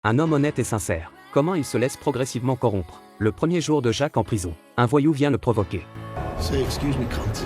Un homme honnête et sincère. Comment il se laisse progressivement corrompre. Le premier jour de Jacques en prison, un voyou vient le provoquer. Say excuse me, cunt.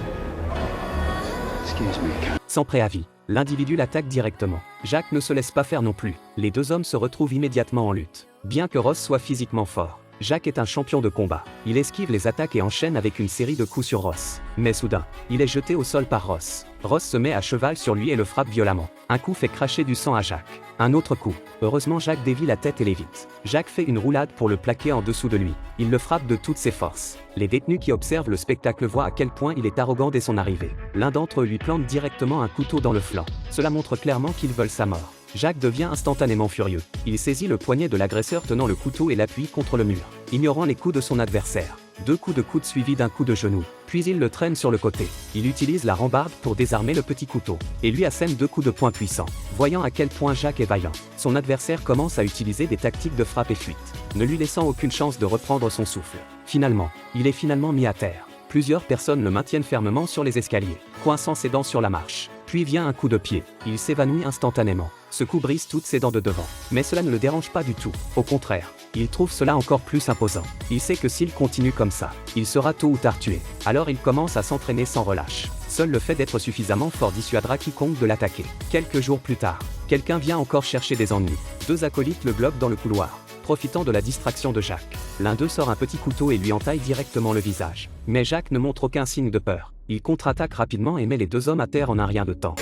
Excuse me, cunt. Sans préavis, l'individu l'attaque directement. Jacques ne se laisse pas faire non plus. Les deux hommes se retrouvent immédiatement en lutte. Bien que Ross soit physiquement fort, Jacques est un champion de combat. Il esquive les attaques et enchaîne avec une série de coups sur Ross. Mais soudain, il est jeté au sol par Ross. Ross se met à cheval sur lui et le frappe violemment. Un coup fait cracher du sang à Jacques. Un autre coup. Heureusement Jacques dévie la tête et l'évite. Jacques fait une roulade pour le plaquer en dessous de lui. Il le frappe de toutes ses forces. Les détenus qui observent le spectacle voient à quel point il est arrogant dès son arrivée. L'un d'entre eux lui plante directement un couteau dans le flanc. Cela montre clairement qu'ils veulent sa mort. Jacques devient instantanément furieux. Il saisit le poignet de l'agresseur tenant le couteau et l'appuie contre le mur, ignorant les coups de son adversaire. 2 coups de coude suivis d'un coup de genou, puis il le traîne sur le côté. Il utilise la rambarde pour désarmer le petit couteau, et lui assène 2 coups de poing puissants. Voyant à quel point Jacques est vaillant, son adversaire commence à utiliser des tactiques de frappe et fuite, ne lui laissant aucune chance de reprendre son souffle. Finalement, il est mis à terre. Plusieurs personnes le maintiennent fermement sur les escaliers, coinçant ses dents sur la marche. Puis vient un coup de pied. Il s'évanouit instantanément. Ce coup brise toutes ses dents de devant. Mais cela ne le dérange pas du tout. Au contraire, il trouve cela encore plus imposant. Il sait que s'il continue comme ça, il sera tôt ou tard tué. Alors il commence à s'entraîner sans relâche. Seul le fait d'être suffisamment fort dissuadera quiconque de l'attaquer. Quelques jours plus tard, quelqu'un vient encore chercher des ennuis. 2 acolytes le bloquent dans le couloir. Profitant de la distraction de Jacques, l'un d'eux sort un petit couteau et lui entaille directement le visage. Mais Jacques ne montre aucun signe de peur. Il contre-attaque rapidement et met les 2 hommes à terre en un rien de temps.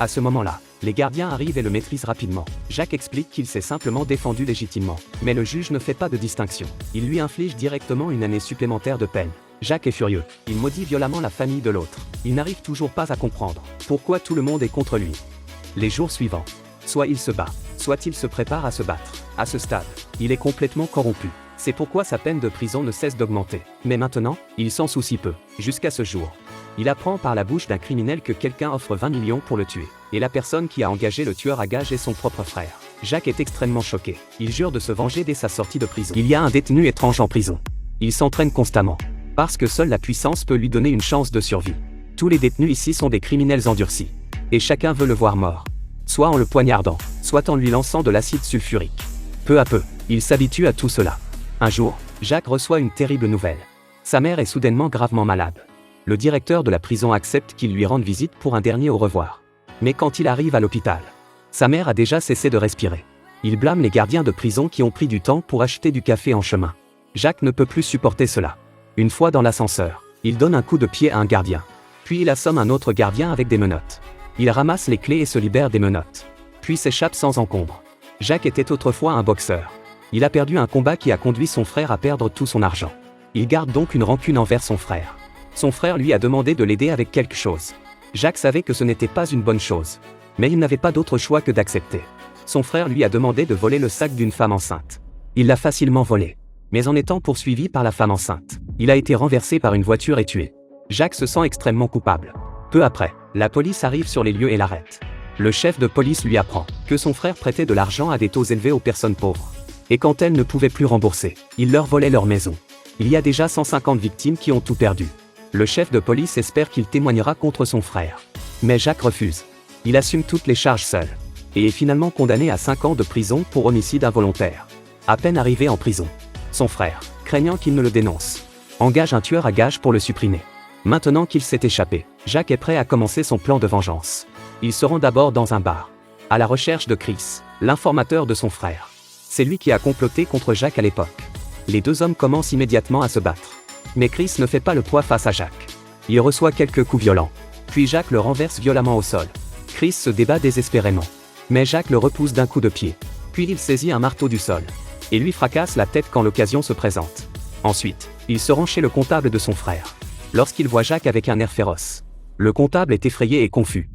À ce moment-là, les gardiens arrivent et le maîtrisent rapidement. Jacques explique qu'il s'est simplement défendu légitimement. Mais le juge ne fait pas de distinction. Il lui inflige directement une année supplémentaire de peine. Jacques est furieux. Il maudit violemment la famille de l'autre. Il n'arrive toujours pas à comprendre pourquoi tout le monde est contre lui. Les jours suivants, soit il se bat, soit il se prépare à se battre. À ce stade, il est complètement corrompu. C'est pourquoi sa peine de prison ne cesse d'augmenter. Mais maintenant, il s'en soucie peu. Jusqu'à ce jour, il apprend par la bouche d'un criminel que quelqu'un offre 20 millions pour le tuer. Et la personne qui a engagé le tueur à gages est son propre frère. Jacques est extrêmement choqué. Il jure de se venger dès sa sortie de prison. Il y a un détenu étrange en prison. Il s'entraîne constamment. Parce que seule la puissance peut lui donner une chance de survie. Tous les détenus ici sont des criminels endurcis. Et chacun veut le voir mort. Soit en le poignardant, soit en lui lançant de l'acide sulfurique. Peu à peu, il s'habitue à tout cela. Un jour, Jacques reçoit une terrible nouvelle. Sa mère est soudainement gravement malade. Le directeur de la prison accepte qu'il lui rende visite pour un dernier au revoir. Mais quand il arrive à l'hôpital, sa mère a déjà cessé de respirer. Il blâme les gardiens de prison qui ont pris du temps pour acheter du café en chemin. Jacques ne peut plus supporter cela. Une fois dans l'ascenseur, il donne un coup de pied à un gardien. Puis il assomme un autre gardien avec des menottes. Il ramasse les clés et se libère des menottes. Puis s'échappe sans encombre. Jacques était autrefois un boxeur. Il a perdu un combat qui a conduit son frère à perdre tout son argent. Il garde donc une rancune envers son frère. Son frère lui a demandé de l'aider avec quelque chose. Jacques savait que ce n'était pas une bonne chose. Mais il n'avait pas d'autre choix que d'accepter. Son frère lui a demandé de voler le sac d'une femme enceinte. Il l'a facilement volé. Mais en étant poursuivi par la femme enceinte, il a été renversé par une voiture et tué. Jacques se sent extrêmement coupable. Peu après, la police arrive sur les lieux et l'arrête. Le chef de police lui apprend que son frère prêtait de l'argent à des taux élevés aux personnes pauvres. Et quand elles ne pouvaient plus rembourser, il leur volait leur maison. Il y a déjà 150 victimes qui ont tout perdu. Le chef de police espère qu'il témoignera contre son frère. Mais Jacques refuse. Il assume toutes les charges seul. Et est finalement condamné à 5 ans de prison pour homicide involontaire. À peine arrivé en prison, son frère, craignant qu'il ne le dénonce, engage un tueur à gages pour le supprimer. Maintenant qu'il s'est échappé, Jacques est prêt à commencer son plan de vengeance. Il se rend d'abord dans un bar, à la recherche de Chris, l'informateur de son frère. C'est lui qui a comploté contre Jacques à l'époque. Les 2 hommes commencent immédiatement à se battre. Mais Chris ne fait pas le poids face à Jacques. Il reçoit quelques coups violents. Puis Jacques le renverse violemment au sol. Chris se débat désespérément. Mais Jacques le repousse d'un coup de pied. Puis il saisit un marteau du sol et lui fracasse la tête quand l'occasion se présente. Ensuite, il se rend chez le comptable de son frère. Lorsqu'il voit Jacques avec un air féroce, le comptable est effrayé et confus.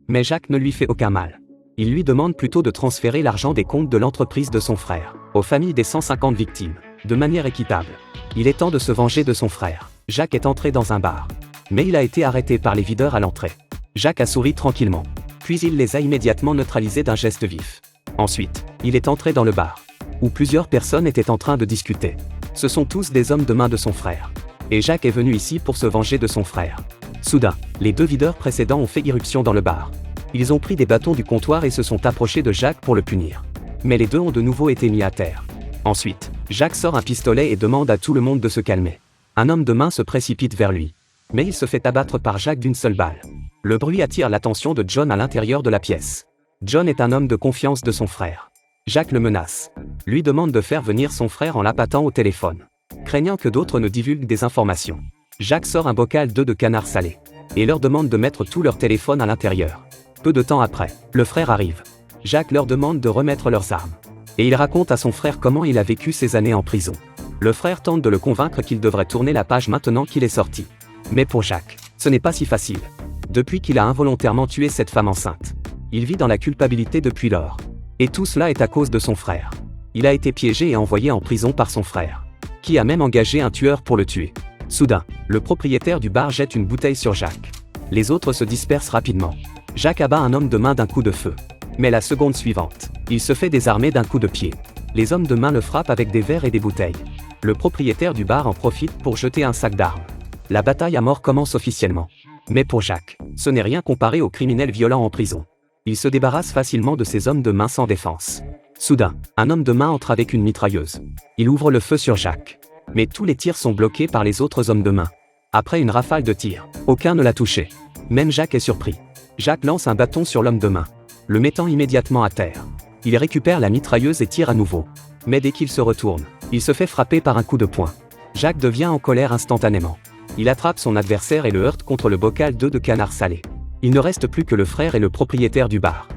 Mais Jacques ne lui fait aucun mal. Il lui demande plutôt de transférer l'argent des comptes de l'entreprise de son frère aux familles des 150 victimes, de manière équitable. Il est temps de se venger de son frère. Jacques est entré dans un bar. Mais il a été arrêté par les videurs à l'entrée. Jacques a souri tranquillement. Puis il les a immédiatement neutralisés d'un geste vif. Ensuite, il est entré dans le bar, où plusieurs personnes étaient en train de discuter. Ce sont tous des hommes de main de son frère. Et Jacques est venu ici pour se venger de son frère. Soudain, les deux videurs précédents ont fait irruption dans le bar. Ils ont pris des bâtons du comptoir et se sont approchés de Jacques pour le punir. Mais les deux ont de nouveau été mis à terre. Ensuite, Jacques sort un pistolet et demande à tout le monde de se calmer. Un homme de main se précipite vers lui. Mais il se fait abattre par Jacques d'une seule balle. Le bruit attire l'attention de John à l'intérieur de la pièce. John est un homme de confiance de son frère. Jacques le menace. Lui demande de faire venir son frère en l'appâtant au téléphone. Craignant que d'autres ne divulguent des informations, Jacques sort un bocal d'œufs de canard salé et leur demande de mettre tout leur téléphone à l'intérieur. Peu de temps après, le frère arrive. Jacques leur demande de remettre leurs armes. Et il raconte à son frère comment il a vécu ces années en prison. Le frère tente de le convaincre qu'il devrait tourner la page maintenant qu'il est sorti. Mais pour Jacques, ce n'est pas si facile. Depuis qu'il a involontairement tué cette femme enceinte, il vit dans la culpabilité depuis lors. Et tout cela est à cause de son frère. Il a été piégé et envoyé en prison par son frère, qui a même engagé un tueur pour le tuer. Soudain, le propriétaire du bar jette une bouteille sur Jacques. Les autres se dispersent rapidement. Jacques abat un homme de main d'un coup de feu. Mais la seconde suivante, il se fait désarmer d'un coup de pied. Les hommes de main le frappent avec des verres et des bouteilles. Le propriétaire du bar en profite pour jeter un sac d'armes. La bataille à mort commence officiellement. Mais pour Jacques, ce n'est rien comparé aux criminels violents en prison. Il se débarrasse facilement de ces hommes de main sans défense. Soudain, un homme de main entre avec une mitrailleuse. Il ouvre le feu sur Jacques. Mais tous les tirs sont bloqués par les autres hommes de main. Après une rafale de tirs, aucun ne l'a touché. Même Jacques est surpris. Jacques lance un bâton sur l'homme de main, le mettant immédiatement à terre. Il récupère la mitrailleuse et tire à nouveau. Mais dès qu'il se retourne, il se fait frapper par un coup de poing. Jacques devient en colère instantanément. Il attrape son adversaire et le heurte contre le bocal d'œufs de canard salé. Il ne reste plus que le frère et le propriétaire du bar.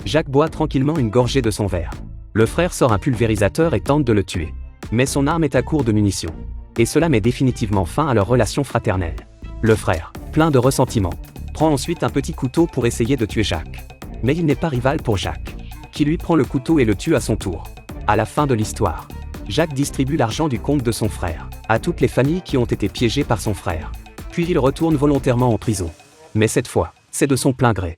Jacques boit tranquillement une gorgée de son verre. Le frère sort un pulvérisateur et tente de le tuer. Mais son arme est à court de munitions. Et cela met définitivement fin à leur relation fraternelle. Le frère, plein de ressentiment, prend ensuite un petit couteau pour essayer de tuer Jacques. Mais il n'est pas rival pour Jacques, qui lui prend le couteau et le tue à son tour. À la fin de l'histoire, Jacques distribue l'argent du compte de son frère à toutes les familles qui ont été piégées par son frère. Puis il retourne volontairement en prison. Mais cette fois, c'est de son plein gré.